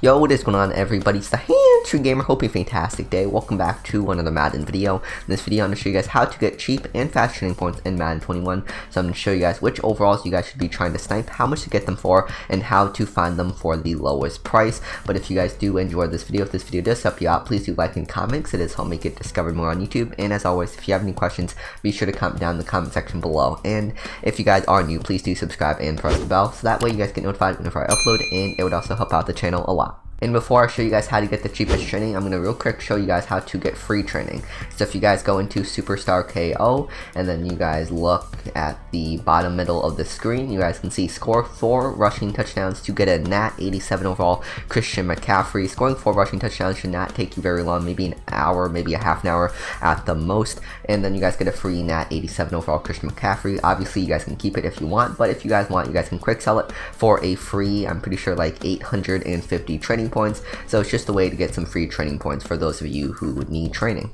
Yo, what is going on, everybody? It's the Handsy Gamer. Hope you have a fantastic day. Welcome back to another Madden video. In this video, I'm going to show you guys how to get cheap and fast training points in Madden 21. So I'm going to show you guys which overalls you guys should be trying to snipe, how much to get them for, and how to find them for the lowest price. But if you guys do enjoy this video, if this video does help you out, please do like and comment, because it does help me get discovered more on YouTube. And as always, if you have any questions, be sure to comment down in the comment section below. And if you guys are new, please do subscribe and press the bell, so that way you guys get notified whenever I upload, and it would also help out the channel a lot. And before I show you guys how to get the cheapest training, I'm going to real quick show you guys how to get free training. So if you guys go into Superstar KO, and then you guys look at the bottom middle of the screen, you guys can see score 4 rushing touchdowns to get a Nat 87 overall Christian McCaffrey. Scoring 4 rushing touchdowns should not take you very long, maybe an hour, maybe a half an hour at the most. And then you guys get a free Nat 87 overall Christian McCaffrey. Obviously, you guys can keep it if you want, but if you guys want, you guys can quick sell it for a free, I'm pretty sure like 850 training points. So it's just a way to get some free training points for those of you who need training.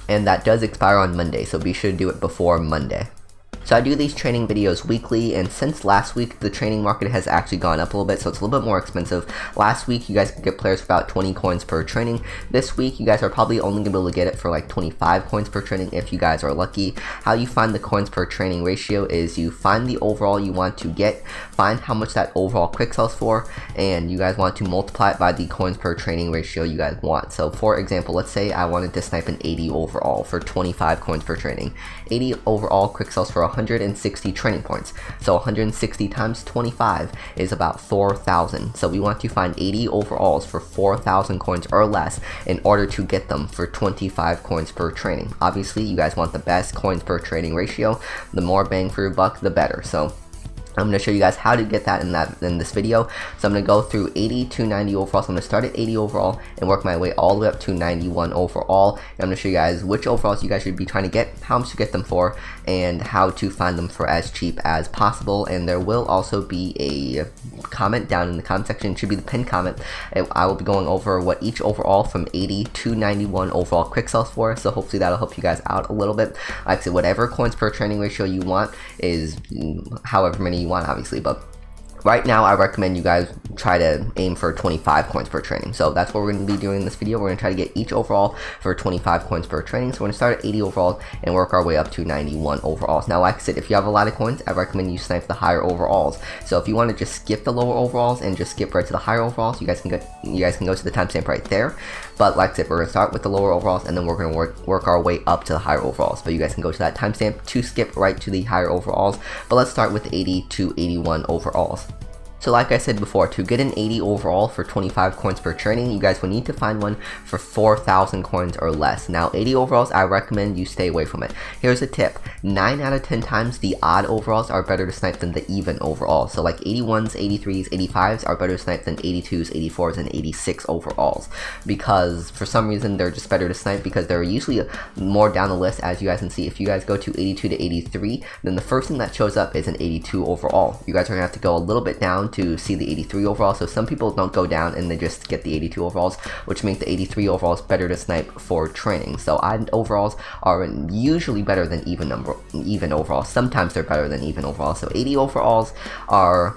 And that does expire on Monday, so be sure to do it before Monday. So I do these training videos weekly, and since last week, the training market has actually gone up a little bit, so it's a little bit more expensive. Last week, you guys could get players for about 20 coins per training. This week, you guys are probably only going to be able to get it for like 25 coins per training if you guys are lucky. How you find the coins per training ratio is you find the overall you want to get, find how much that overall quick sells for, and you guys want to multiply it by the coins per training ratio you guys want. So for example, let's say I wanted to snipe an 80 overall for 25 coins per training. 80 overall quick sells for 160 training points. So 160 times 25 is about 4,000. So we want to find 80 overalls for 4,000 coins or less in order to get them for 25 coins per training. Obviously, you guys want the best coins per training ratio. The more bang for your buck, the better. So I'm going to show you guys how to get that in this video. So I'm going to go through 80 to 90 overall. So I'm going to start at 80 overall and work my way all the way up to 91 overall. And I'm going to show you guys which overalls you guys should be trying to get, how much to get them for, and how to find them for as cheap as possible. And there will also be a comment down in the comment section. It should be the pinned comment. I will be going over what each overall from 80 to 91 overall quick sells for. So hopefully that'll help you guys out a little bit. Like I said, whatever coins per training ratio you want is however many you want, obviously, but right now I recommend you guys try to aim for 25 coins per training. So that's what we're going to be doing in this video. We're going to try to get each overall for 25 coins per training. So we're going to start at 80 overall and work our way up to 91 overalls. Now, like I said, if you have a lot of coins, I recommend you snipe the higher overalls. So if you want to just skip the lower overalls and just skip right to the higher overalls, you guys can go to the timestamp right there. But like I said, we're going to start with the lower overalls, and then we're going to work our way up to the higher overalls. But you guys can go to that timestamp to skip right to the higher overalls. But let's start with 80 to 81 overalls. So like I said before, to get an 80 overall for 25 coins per training, you guys will need to find one for 4,000 coins or less. Now, 80 overalls, I recommend you stay away from it. Here's a tip. 9 out of 10 times, the odd overalls are better to snipe than the even overalls. So like 81s, 83s, 85s are better to snipe than 82s, 84s, and 86 overalls. Because for some reason, they're just better to snipe because they're usually more down the list. As you guys can see, if you guys go to 82 to 83, then the first thing that shows up is an 82 overall. You guys are going to have to go a little bit down to see the 83 overall. So some people don't go down and they just get the 82 overalls, which makes the 83 overalls better to snipe for training. So odd overalls are usually better than even overalls. Sometimes they're better than even overalls. So 80 overalls are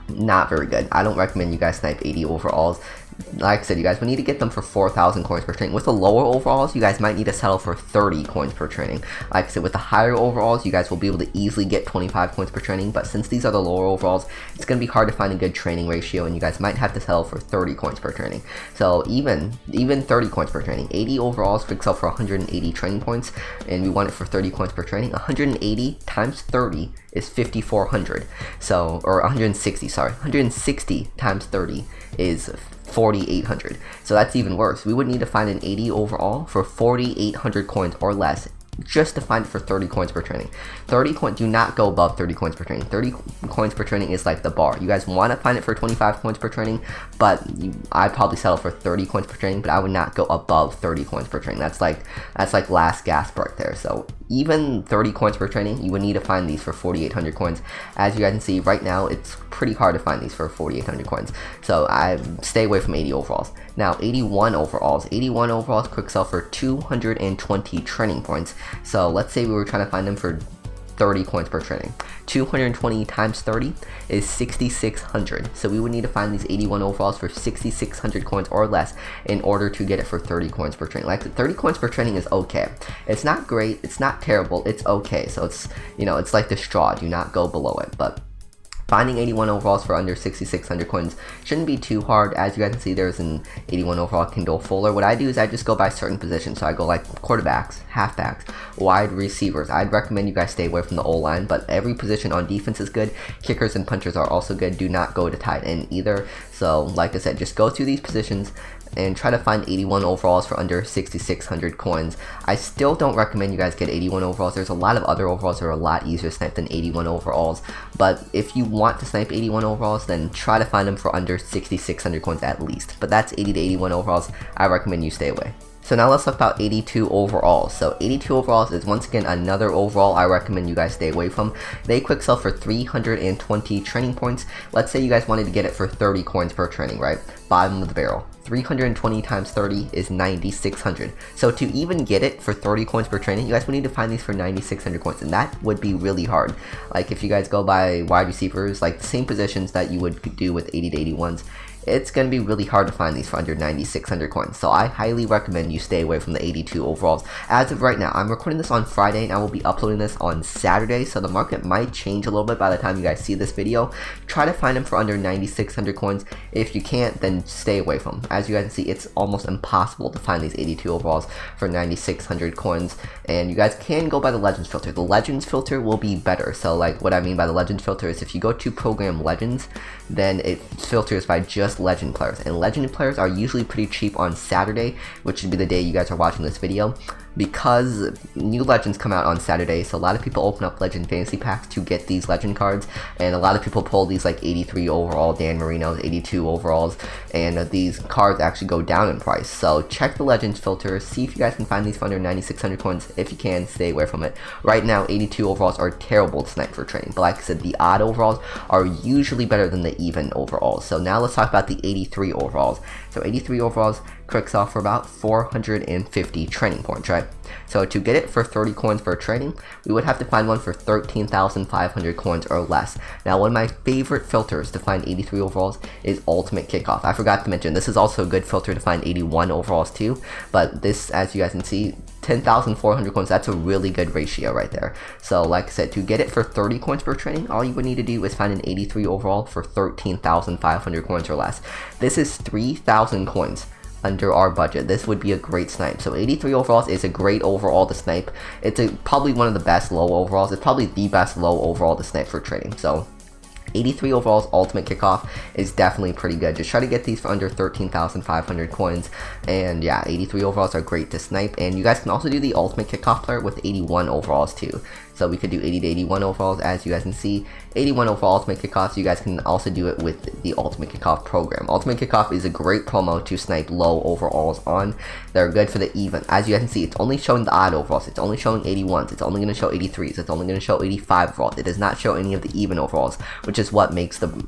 not very good. I don't recommend you guys snipe 80 overalls. Like I said, you guys will need to get them for 4,000 coins per training. With the lower overalls, you guys might need to settle for 30 coins per training. Like I said, with the higher overalls, you guys will be able to easily get 25 coins per training. But since these are the lower overalls, it's going to be hard to find a good training ratio, and you guys might have to settle for 30 coins per training. So even 30 coins per training. 80 overalls could sell for 180 training points, and we want it for 30 coins per training. 180 times 30 is 5,400. So, or 160, sorry. 160 times 30 is 4,800. So that's even worse. We would need to find an 80 overall for 4,800 coins or less just to find it for 30 coins per training. 30 coins, do not go above 30 coins per training. 30 coins per training is like the bar. You guys want to find it for 25 coins per training, but I'd probably settle for 30 coins per training, but I would not go above 30 coins per training. That's like last gasp right there. So even 30 coins per training, you would need to find these for 4,800 coins. As you guys can see right now, it's pretty hard to find these for 4,800 coins. So I stay away from 80 overalls. Now 81 overalls. 81 overalls quick sell for 220 training points. So let's say we were trying to find them for 30 coins per training. 220 times 30 is 6,600. So we would need to find these 81 overalls for 6,600 coins or less in order to get it for 30 coins per training. Like 30 coins per training is okay. It's not great, it's not terrible, it's okay. So it's, you know, it's like the straw, do not go below it. But finding 81 overalls for under 6,600 coins shouldn't be too hard. As you guys can see, there's an 81 overall Kindle Fuller. What I do is I just go by certain positions. So I go like quarterbacks, halfbacks, wide receivers. I'd recommend you guys stay away from the O-line, but every position on defense is good. Kickers and punchers are also good. Do not go to tight end either. So like I said, just go through these positions and try to find 81 overalls for under 6,600 coins. I still don't recommend you guys get 81 overalls. There's a lot of other overalls that are a lot easier to snipe than 81 overalls. But if you want to snipe 81 overalls, then try to find them for under 6,600 coins at least. But that's 80 to 81 overalls. I recommend you stay away. So now let's talk about 82 overalls. So 82 overalls is once again another overall I recommend you guys stay away from. They quick sell for 320 training points. Let's say you guys wanted to get it for 30 coins per training, right? Bottom of the barrel. 320 times 30 is 9,600. So to even get it for 30 coins per training, you guys would need to find these for 9,600 coins, and that would be really hard. Like if you guys go by wide receivers, like the same positions that you would do with 80 to 81s, it's going to be really hard to find these for under 9,600 coins. So I highly recommend you stay away from the 82 overalls. As of right now, I'm recording this on Friday and I will be uploading this on Saturday. So the market might change a little bit by the time you guys see this video. Try to find them for under 9,600 coins. If you can't, then stay away from them. As you guys can see, it's almost impossible to find these 82 overalls for 9,600 coins. And you guys can go by the Legends filter. The Legends filter will be better. So like what I mean by the Legends filter is if you go to program Legends, then it filters by just legend players, and legend players are usually pretty cheap on Saturday, which would be the day you guys are watching this video, because new legends come out on Saturday. So a lot of people open up legend fantasy packs to get these legend cards, and a lot of people pull these like 83 overall Dan Marino's, 82 overalls, and these cards actually go down in price. So check the legends filter, see if you guys can find these for under 9,600 coins. If you can, stay away from it. Right now 82 overalls are terrible to snipe for training, but like I said, the odd overalls are usually better than the even overalls. So now let's talk about the 83 overalls. So 83 overalls quick sell for about 450 training points, right? So to get it for 30 coins per training, we would have to find one for 13,500 coins or less. Now, one of my favorite filters to find 83 overalls is Ultimate Kickoff. I forgot to mention, this is also a good filter to find 81 overalls too, but this, as you guys can see, 10,400 coins, that's a really good ratio right there. So like I said, to get it for 30 coins per training, all you would need to do is find an 83 overall for 13,500 coins or less. This is 3,000 coins under our budget. This would be a great snipe. So 83 overalls is a great overall to snipe. It's probably one of the best low overalls. It's probably the best low overall to snipe for trading. So 83 overalls Ultimate Kickoff is definitely pretty good. Just try to get these for under 13,500 coins. And yeah, 83 overalls are great to snipe. And you guys can also do the Ultimate Kickoff player with 81 overalls too. So we could do 80 to 81 overalls, as you guys can see. 81 overall Ultimate Kickoffs, you guys can also do it with the Ultimate Kickoff program. Ultimate Kickoff is a great promo to snipe low overalls on. They're good for the even. As you guys can see, it's only showing the odd overalls. It's only showing 81s. It's only going to show 83s. It's only going to show 85 overalls. It does not show any of the even overalls, which is what makes the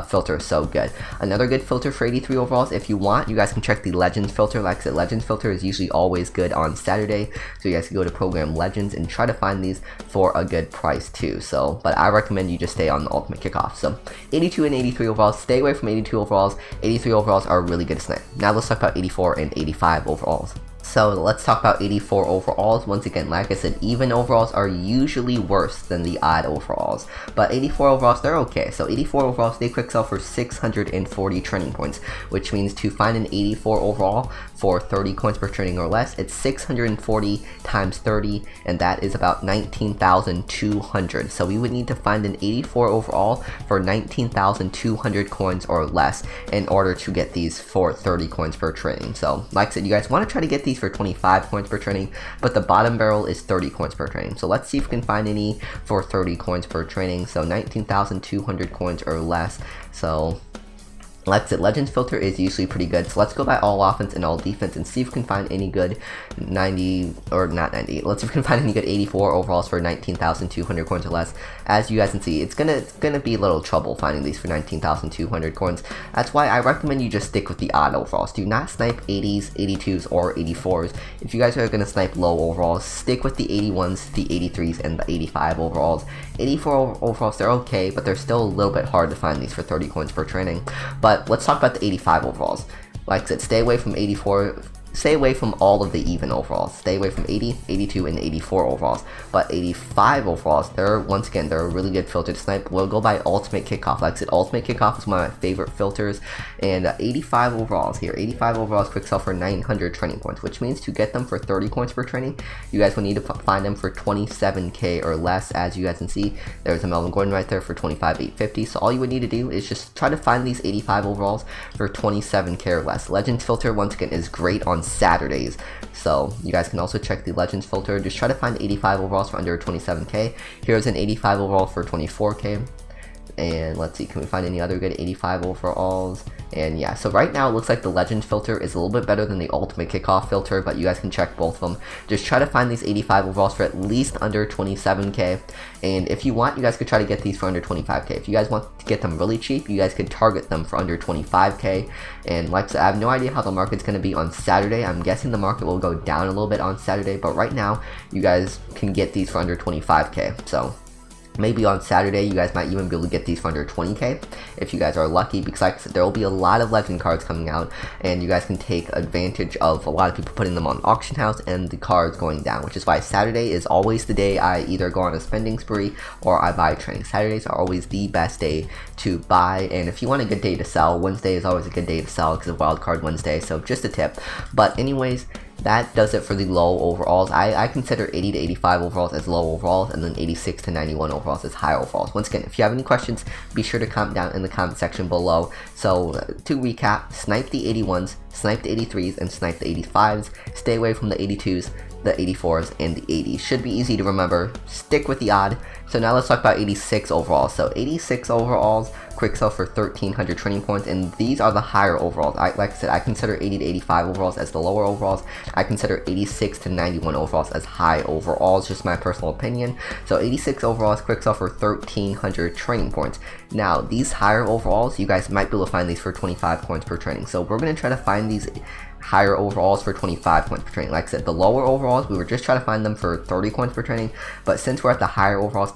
filter so good. Another good filter for 83 overalls, if you want, you guys can check the Legends filter. Like I said, Legends filter is usually always good on Saturday. So you guys can go to program Legends and try to find these for a good price too. So, but I recommend you just stay on the Ultimate Kickoff. So 82 and 83 overalls, stay away from 82 overalls. 83 overalls are really good to snipe. Now let's talk about 84 and 85 overalls. So let's talk about 84 overalls. Once again, like I said, even overalls are usually worse than the odd overalls, but 84 overalls, they're okay. So 84 overalls, they quick sell for 640 training points, which means to find an 84 overall for 30 coins per training or less, it's 640 times 30, and that is about 19,200. So we would need to find an 84 overall for 19,200 coins or less in order to get these for 30 coins per training. So like I said, you guys want to try to get these for 25 coins per training, but the bottom barrel is 30 coins per training. So let's see if we can find any for 30 coins per training. So 19,200 coins or less. So Like I said, Legends filter is usually pretty good, so let's go by all offense and all defense and see if we can find any good 90, or not 90, let's see if we can find any good 84 overalls for 19,200 coins or less. As you guys can see, it's gonna be a little trouble finding these for 19,200 coins. That's why I recommend you just stick with the odd overalls. Do not snipe 80s, 82s, or 84s. If you guys are gonna snipe low overalls, stick with the 81s, the 83s, and the 85 overalls. 84 overalls, they're okay, but they're still a little bit hard to find these for 30 coins per training. But let's talk about the 85 overalls. Like I said, stay away from 84, stay away from all of the even overalls. Stay away from 80, 82, and 84 overalls. But 85 overalls, they're, once again, they're a really good filter to snipe. We'll go by Ultimate Kickoff. Like I said, Ultimate Kickoff is one of my favorite filters. And 85 overalls here. 85 overalls quick sell for 900 training points, which means to get them for 30 coins per training, you guys will need to find them for 27k or less. As you guys can see, there's a Melvin Gordon right there for 25,850. So all you would need to do is just try to find these 85 overalls for 27k or less. Legends filter, once again, is great on Saturdays, so you guys can also check the Legends filter. Just try to find 85 overalls for under 27k. Here's an 85 overall for 24k. And let's see, can we find any other good 85 overalls? And yeah, so right now it looks like the Legend filter is a little bit better than the Ultimate Kickoff filter, but you guys can check both of them. Just try to find these 85 overalls for at least under 27k. And if you want, you guys could try to get these for under 25k. If you guys want to get them really cheap, you guys could target them for under 25k. And like I said, I have no idea how the market's going to be on Saturday. I'm guessing the market will go down a little bit on Saturday, but right now you guys can get these for under 25k. So maybe on Saturday, you guys might even be able to get these for under 20k if you guys are lucky, because like I said, there will be a lot of legend cards coming out, and you guys can take advantage of a lot of people putting them on auction house and the cards going down, which is why Saturday is always the day I either go on a spending spree or I buy training. Saturdays are always the best day to buy, and if you want a good day to sell, Wednesday is always a good day to sell because of Wildcard Wednesday, so just a tip. But anyways, that does it for the low overalls. I consider 80 to 85 overalls as low overalls, and then 86 to 91 overalls as high overalls. Once again, if you have any questions, be sure to comment down in the comment section below. So to recap, snipe the 81s, snipe the 83s, and snipe the 85s. Stay away from the 82s, the 84s, and the 80s. Should be easy to remember. Stick with the odd. So now let's talk about 86 overalls. So 86 overalls, quick sell for 1,300 training points, and these are the higher overalls. Like I said, I consider 80 to 85 overalls as the lower overalls. I consider 86 to 91 overalls as high overalls, just my personal opinion. So 86 overalls, quick sell for 1,300 training points. Now, these higher overalls, you guys might be able to find these for 25 coins per training. So we're going to try to find these higher overalls for 25 coins per training. Like I said, the lower overalls, we were just trying to find them for 30 coins per training, but since we're at the higher overalls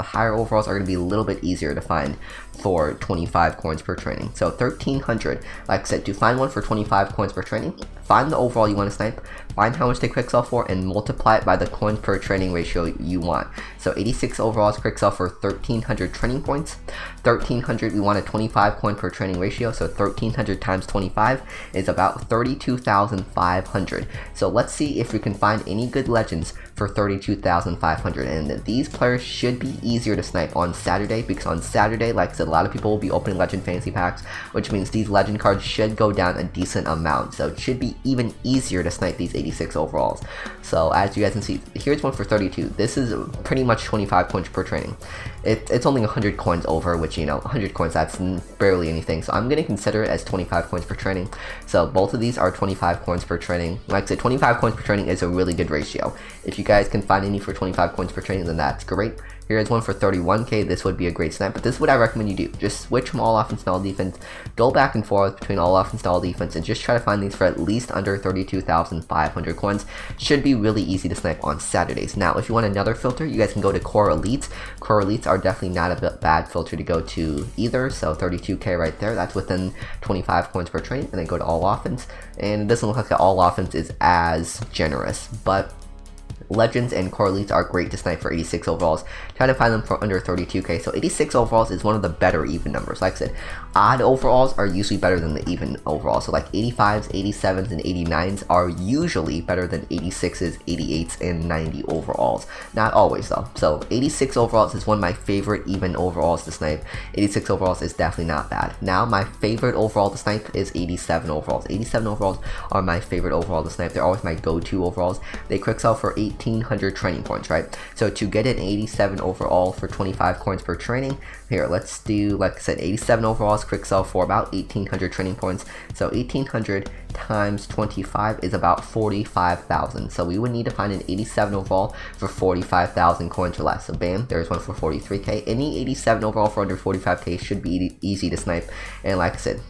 are going to be a little bit easier to find for 25 coins per training. So 1,300, like I said, to find one for 25 coins per training, find the overall you want to snipe, find how much they quick sell for, and multiply it by the coins per training ratio you want. So 86 overalls quick sell for 1,300 training points. 1,300, we want a 25 coin per training ratio, so 1,300 times 25 is about 32,500. So let's see if we can find any good legends for 32,500, and these players should be easier to snipe on Saturday, because on Saturday, like I said, a lot of people will be opening legend fantasy packs, which means these legend cards should go down a decent amount, so it should be even easier to snipe these 86 overalls. So as you guys can see, here's one for 32. This is pretty much 25 coins per training. It's only 100 coins over, which, you know, 100 coins, that's barely anything, so I'm going to consider it as 25 coins per training. So both of these are 25 coins per training. Like I said, 25 coins per training is a really good ratio. If you guys can find any for 25 coins per training, then that's great. Here's one for 31k. This would be a great snipe, but this is what I recommend you do. Just switch from all offense and all defense, go back and forth between all offense and all defense, and just try to find these for at least under 32,500 coins. Should be really easy to snipe on Saturdays. Now, if you want another filter, you guys can go to Core Elites. Core Elites are definitely not a bad filter to go to either, so 32k right there, that's within 25 coins per training. And then go to all offense, and it doesn't look like the all offense is as generous, but Legends and Core Elites are great to snipe for 86 overalls. Try to find them for under 32k. So 86 overalls is one of the better even numbers. Like I said, odd overalls are usually better than the even overalls. So like 85s, 87s, and 89s are usually better than 86s, 88s, and 90 overalls. Not always though. So 86 overalls is one of my favorite even overalls to snipe. 86 overalls is definitely not bad. Now my favorite overall to snipe is 87 overalls. 87 overalls are my favorite overall to snipe. They're always my go-to overalls. They quick sell for 8 1800 training points, right? So to get an 87 overall for 25 coins per training, here, let's do, like I said, 87 overalls, quick sell for about 1800 training points. So 1800 times 25 is about 45,000. So we would need to find an 87 overall for 45,000 coins or less. So bam, there's one for 43k. Any 87 overall for under 45k should be easy to snipe. And like I said,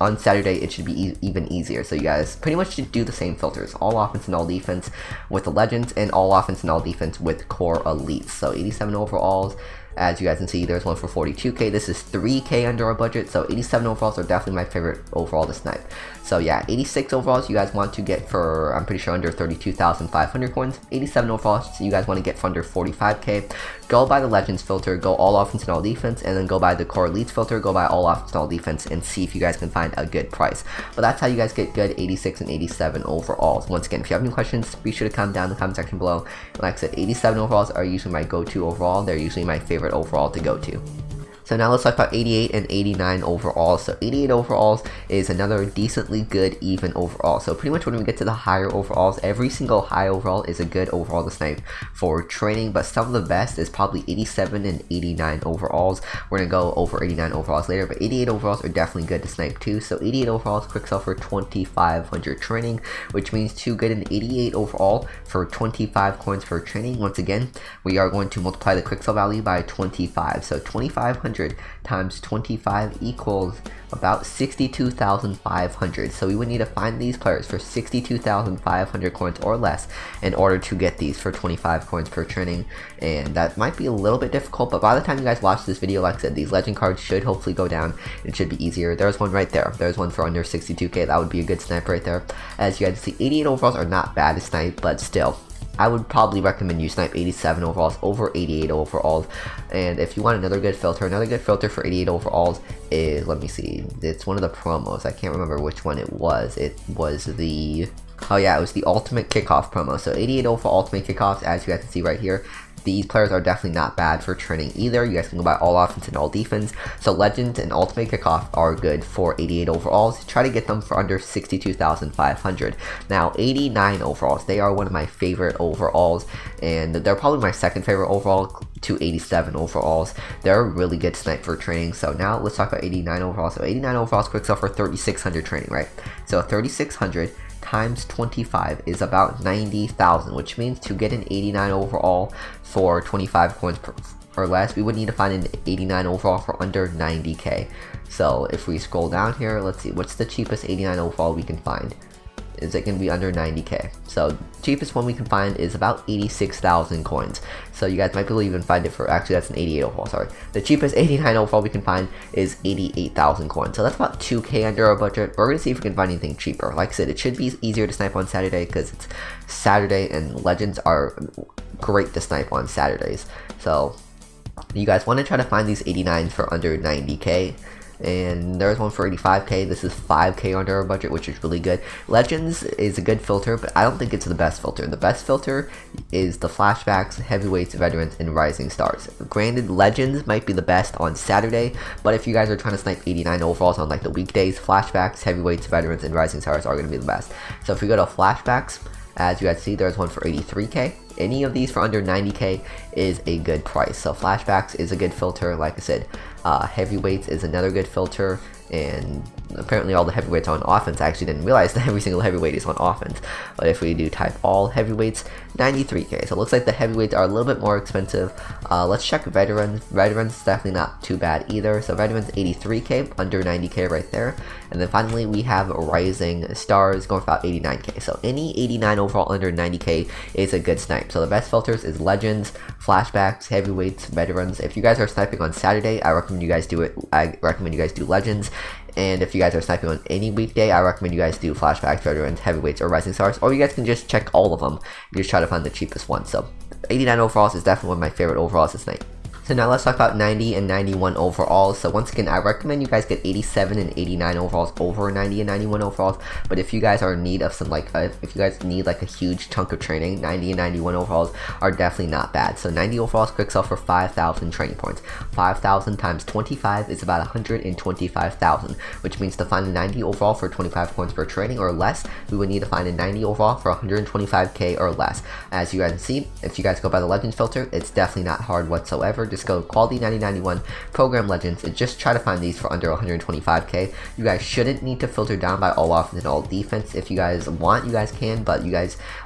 on Saturday it should be even easier. So you guys pretty much should do the same filters: all offense and all defense with the legends, and all offense and all defense with core elites. So 87 overalls, as you guys can see, there's one for 42k. This is 3k under our budget, so 87 overalls are definitely my favorite overall to snipe. So yeah, 86 overalls you guys want to get for, I'm pretty sure, under 32,500 coins. 87 overalls you guys want to get for under 45k. Go by the legends filter, go all offense and all defense, and then go by the core elites filter, go by all offense and all defense, and see if you guys can find a good price. But that's how you guys get good 86 and 87 overalls. Once again, if you have any questions, be sure to comment down in the comment section below. And like I said, 87 overalls are usually my go-to overall. They're usually my favorite overall to go to. So now let's talk about 88 and 89 overalls. So 88 overalls is another decently good even overall. So pretty much when we get to the higher overalls, every single high overall is a good overall to snipe for training, but some of the best is probably 87 and 89 overalls. We're gonna go over 89 overalls later, but 88 overalls are definitely good to snipe too. So 88 overalls, quick sell for 2,500 training, which means to get an 88 overall for 25 coins per training. Once again, we are going to multiply the quick sell value by 25. So 2,500 times 25 equals about 62,500. So we would need to find these players for 62,500 coins or less in order to get these for 25 coins per training, and that might be a little bit difficult, but by the time you guys watch this video, like I said, these legend cards should hopefully go down. It should be easier. There's one right there. There's one for under 62k. That would be a good snipe right there. As you guys see, 88 overalls are not bad to snipe, but still, I would probably recommend you snipe 87 overalls over 88 overalls. And if you want another good filter for 88 overalls is, let me see, it's one of the promos. I can't remember which one it was. It was the, oh yeah, it was the ultimate kickoff promo. So 88 overall ultimate kickoffs, as you guys can see right here. These players are definitely not bad for training either. You guys can go by all offense and all defense. So legends and ultimate kickoff are good for 88 overalls. Try to get them for under 62,500. Now 89 overalls, they are one of my favorite overalls, and they're probably my second favorite overall to 87 overalls. They're a really good snipe for training. So now let's talk about 89 overalls. So 89 overalls, quick sell for 3,600 training, right? So 3,600 times 25 is about 90,000, which means to get an 89 overall for 25 coins or less, we would need to find an 89 overall for under 90k. So if we scroll down here, let's see, what's the cheapest 89 overall we can find? Is it going to be under 90k? So cheapest one we can find is about 86,000 coins. So you guys might be able to even find it for, actually that's an 88 overall, sorry. The cheapest 89 overall we can find is 88,000 coins. So that's about 2k under our budget. We're going to see if we can find anything cheaper. Like I said, it should be easier to snipe on Saturday because it's Saturday and legends are great to snipe on Saturdays. So you guys want to try to find these 89s for under 90k. And there's one for 85k. This is 5k under our budget, which is really good. Legends is a good filter, but I don't think it's the best filter. The best filter is the flashbacks, heavyweights, veterans, and rising stars. Granted, legends might be the best on Saturday, but if you guys are trying to snipe 89 overalls on like the weekdays, flashbacks, heavyweights, veterans, and rising stars are going to be the best. So if we go to flashbacks, as you guys see, there's one for 83k. Any of these for under 90k is a good price. So flashbacks is a good filter. Like I said, heavyweights is another good filter, and apparently all the heavyweights are on offense. I actually didn't realize that every single heavyweight is on offense, but if we do type all heavyweights, 93k. So it looks like the heavyweights are a little bit more expensive. Let's check veterans. Veterans definitely not too bad either. So veterans 83k, under 90k right there. And then finally we have rising stars going for about 89k. So any 89 overall under 90k is a good snipe. So the best filters is legends, flashbacks, heavyweights, veterans. If you guys are sniping on Saturday, I recommend you guys do it. I recommend you guys do legends. And if you guys are sniping on any weekday, I recommend you guys do flashbacks, veterans, heavyweights, or rising stars. Or you guys can just check all of them and just try to find the cheapest one. So 89 overalls is definitely one of my favorite overalls to snipe. So now let's talk about 90 and 91 overalls. So once again, I recommend you guys get 87 and 89 overalls over 90 and 91 overalls. But if you guys are in need of some if you guys need like a huge chunk of training, 90 and 91 overalls are definitely not bad. So 90 overalls quick sell for 5,000 training points. 5,000 times 25 is about 125,000, which means to find a 90 overall for 25 points per training or less, we would need to find a 90 overall for 125k or less. As you guys can see, if you guys go by the legends filter, it's definitely not hard whatsoever. Just go quality 9091 program legends and just try to find these for under 125k. You guys shouldn't need to filter down by all offense and all defense. If you guys want, you guys can, but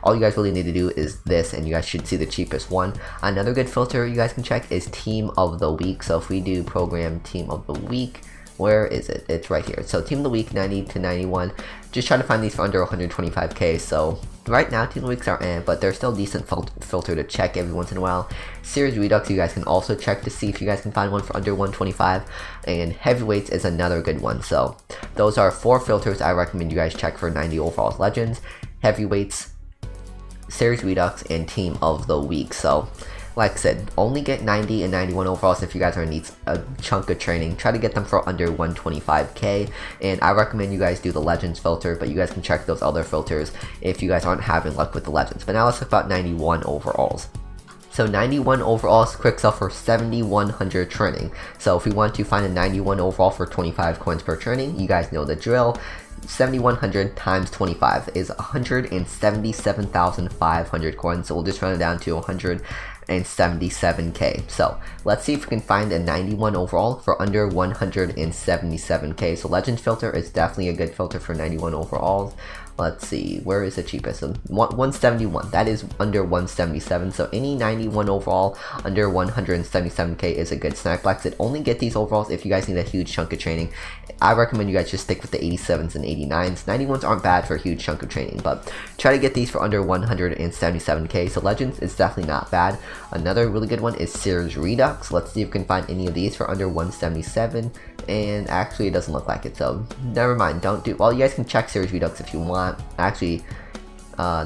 all you guys really need to do is this, and you guys should see the cheapest one. Another good filter you guys can check is team of the week. So if we do program team of the week, where is it? It's right here. So team of the week 90 to 91. Just try to find these for under 125k. So right now team of the weeks are but they're still decent filter to check every once in a while. Series redux you guys can also check to see if you guys can find one for under 125, and heavyweights is another good one. So those are 4 filters I recommend you guys check for 90 overalls legends, heavyweights, series redux, and team of the week. So like I said, only get 90 and 91 overalls if you guys are need a chunk of training. Try to get them for under 125k, and I recommend you guys do the legends filter, but you guys can check those other filters if you guys aren't having luck with the legends. But now let's talk about 91 overalls. So 91 overalls quick sell for 7,100 training. So if we want to find a 91 overall for 25 coins per training, you guys know the drill. 7,100 times 25 is 177,500 coins. So we'll just run it down to 177k. So let's see if we can find a 91 overall for under 177k. So legends filter is definitely a good filter for 91 overalls. Let's see, where is the cheapest? So 171, that is under 177. So any 91 overall under 177k is a good snipe. Like I said, only get these overalls if you guys need a huge chunk of training. I recommend you guys just stick with the 87s and 89s. 91s aren't bad for a huge chunk of training, but try to get these for under 177k. So legends is definitely not bad. Another really good one is series redux. Let's see if we can find any of these for under 177, and actually it doesn't look like it, so never mind. Don't do, well, you guys can check series redux if you want. Actually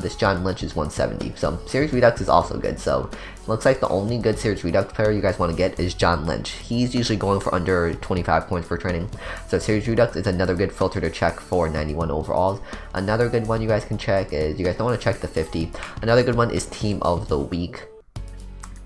this John Lynch is 170, so series redux is also good. So looks like the only good series redux player you guys want to get is John Lynch. He's usually going for under 25 points per training. So series redux is another good filter to check for 91 overalls. Another good one you guys can check is, you guys don't want to check the 50. Another good one is team of the week.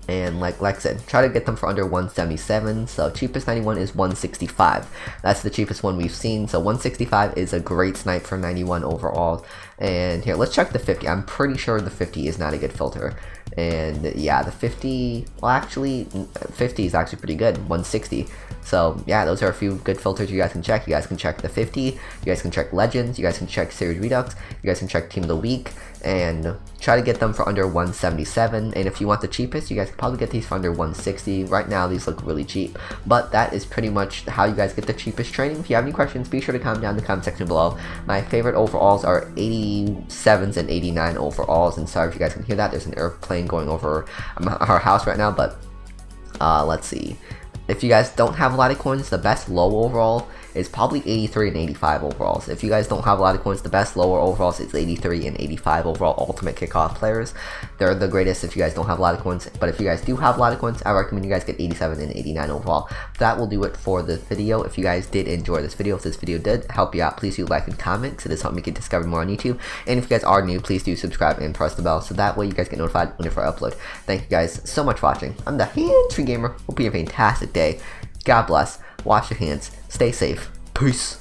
And like I said, try to get them for under 177. So cheapest 91 is 165. That's the cheapest one we've seen. So 165 is a great snipe for 91 overall. And here, let's check the 50. I'm pretty sure the 50 is not a good filter. And yeah, the 50, well actually, 50 is actually pretty good, 160. So yeah, those are a few good filters you guys can check. You guys can check the 50, you guys can check legends, you guys can check series redux, you guys can check team of the week, and try to get them for under 177. And if you want the cheapest, you guys can probably get these for under 160. Right now these look really cheap, but that is pretty much how you guys get the cheapest training. If you have any questions, be sure to comment down in the comment section below. My favorite overalls are 87s and 89 overalls, and sorry if you guys can hear that, there's an airplane going over our house right now. But let's see, if you guys don't have a lot of coins, the best low overall is probably 83 and 85 overalls. If you guys don't have a lot of coins, the best lower overalls is 83 and 85 overall ultimate kickoff players. They're the greatest if you guys don't have a lot of coins, but if you guys do have a lot of coins, I recommend you guys get 87 and 89 overall. That will do it for this video. If you guys did enjoy this video, if this video did help you out, please do like and comment, so this helps me get discovered more on YouTube. And if you guys are new, please do subscribe and press the bell, so that way you guys get notified whenever I upload. Thank you guys so much for watching. I'm the Hands-Free Gamer. Hope you have a fantastic day. God bless. Wash your hands. Stay safe. Peace.